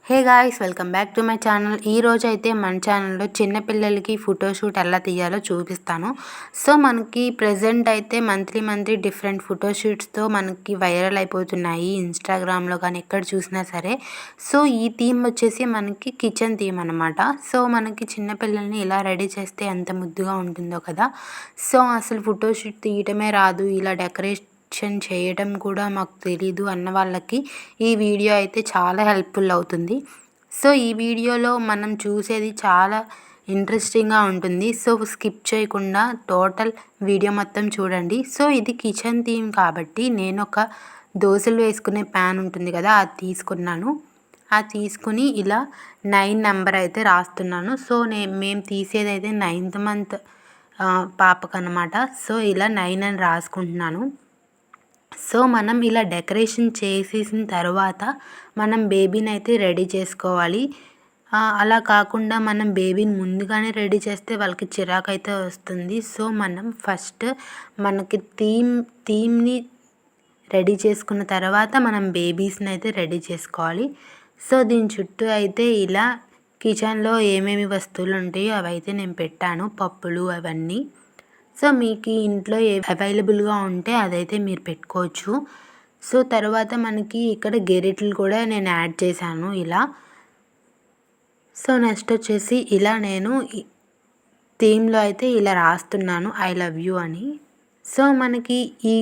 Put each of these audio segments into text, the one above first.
Hey guys, welcome back to my channel. ఈరోజు అయితే మన ఛానల్లో చిన్నపిల్లలకి ఫోటోషూట్ ఎలా తీయాలో చూపిస్తాను. సో మనకి ప్రజెంట్ అయితే మంత్లీ డిఫరెంట్ ఫోటోషూట్స్తో మనకి వైరల్ అయిపోతున్నాయి ఇన్స్టాగ్రామ్లో కానీ ఎక్కడ చూసినా సరే. సో ఈ థీమ్ వచ్చేసి మనకి కిచెన్ థీమ్ అనమాట. సో మనకి చిన్నపిల్లల్ని ఇలా రెడీ చేస్తే ఎంత ముద్దుగా ఉంటుందో కదా. సో అసలు ఫోటోషూట్ తీయటమే రాదు, ఇలా చేయడం కూడా మాకు తెలీదు అన్న వాళ్ళకి ఈ వీడియో అయితే చాలా హెల్ప్ఫుల్ అవుతుంది. సో ఈ వీడియోలో మనం చూసేది చాలా ఇంట్రెస్టింగ్గా ఉంటుంది. సో స్కిప్ చేయకుండా టోటల్ వీడియో మొత్తం చూడండి. సో ఇది కిచెన్ థీమ్ కాబట్టి నేను ఒక దోశలు వేసుకునే ప్యాన్ ఉంటుంది కదా, అది తీసుకున్నాను. అది తీసుకుని ఇలా 9 నెంబర్ అయితే రాస్తున్నాను. సో మేము తీసేది అయితే 9th మంత్ పాపకనమాట. సో ఇలా 9 అని రాసుకుంటున్నాను. సో మనం ఇలా డెకరేషన్ చేసేసిన తర్వాత మనం బేబీని అయితే రెడీ చేసుకోవాలి. అలా కాకుండా మనం బేబీని ముందుగానే రెడీ చేస్తే వాళ్ళకి చిరాకు అయితే వస్తుంది. సో మనం ఫస్ట్ మనకి థీమ్ని రెడీ చేసుకున్న తర్వాత మనం బేబీస్ని అయితే రెడీ చేసుకోవాలి. సో దీని చుట్టూ అయితే ఇలా కిచెన్లో ఏమేమి వస్తువులు ఉంటాయో అవైతే నేను పెట్టాను, పప్పులు అవన్నీ. సో మీకు ఇంట్లో అవైలబుల్గా ఉంటే అదైతే మీరు పెట్టుకోవచ్చు. సో తర్వాత మనకి ఇక్కడ గెరిట్లు కూడా నేను యాడ్ చేశాను ఇలా. సో నెక్స్ట్ వచ్చేసి ఇలా నేను థీమ్లో అయితే ఇలా రాస్తున్నాను ఐ లవ్ యూ అని. సో మనకి ఈ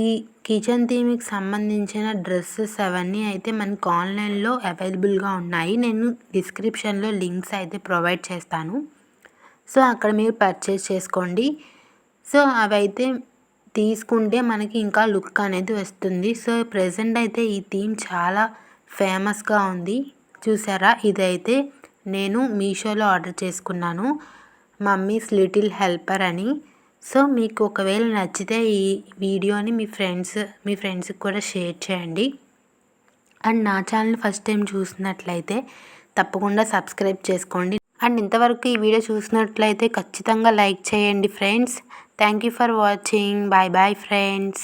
కిచెన్ థీమ్కి సంబంధించిన డ్రెస్సెస్ అవన్నీ అయితే మనకి ఆన్లైన్లో అవైలబుల్గా ఉన్నాయి. నేను డిస్క్రిప్షన్లో లింక్స్ అయితే ప్రొవైడ్ చేస్తాను. సో అక్కడ మీరు పర్చేస్ చేసుకోండి. సో అవైతే తీసుకుంటే మనకి ఇంకా లుక్ అనేది వస్తుంది. సో ప్రెజెంట్ అయితే ఈ థీమ్ చాలా ఫేమస్గా ఉంది. చూసారా, ఇదైతే నేను మీషోలో ఆర్డర్ చేసుకున్నాను, మమ్మీస్ లిటిల్ హెల్పర్ అని. సో మీకు ఒకవేళ నచ్చితే ఈ వీడియోని మీ ఫ్రెండ్స్కి కూడా షేర్ చేయండి. అండ్ నా ఛానల్ ఫస్ట్ టైం చూసినట్లయితే తప్పకుండా సబ్స్క్రైబ్ చేసుకోండి. అండ్ ఇంతవరకు ఈ వీడియో చూసినట్లయితే ఖచ్చితంగా లైక్ చేయండి friends. Thank you for watching. Bye bye friends.